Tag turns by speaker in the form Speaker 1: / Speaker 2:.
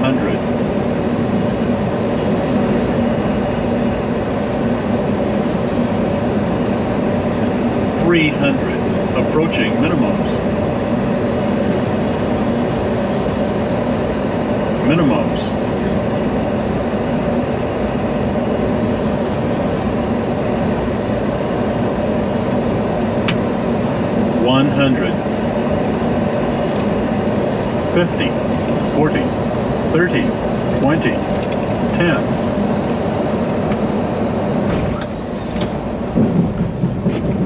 Speaker 1: 200. 300. Approaching minimums. Minimums. 100. 50. 40. 30. 20. 10.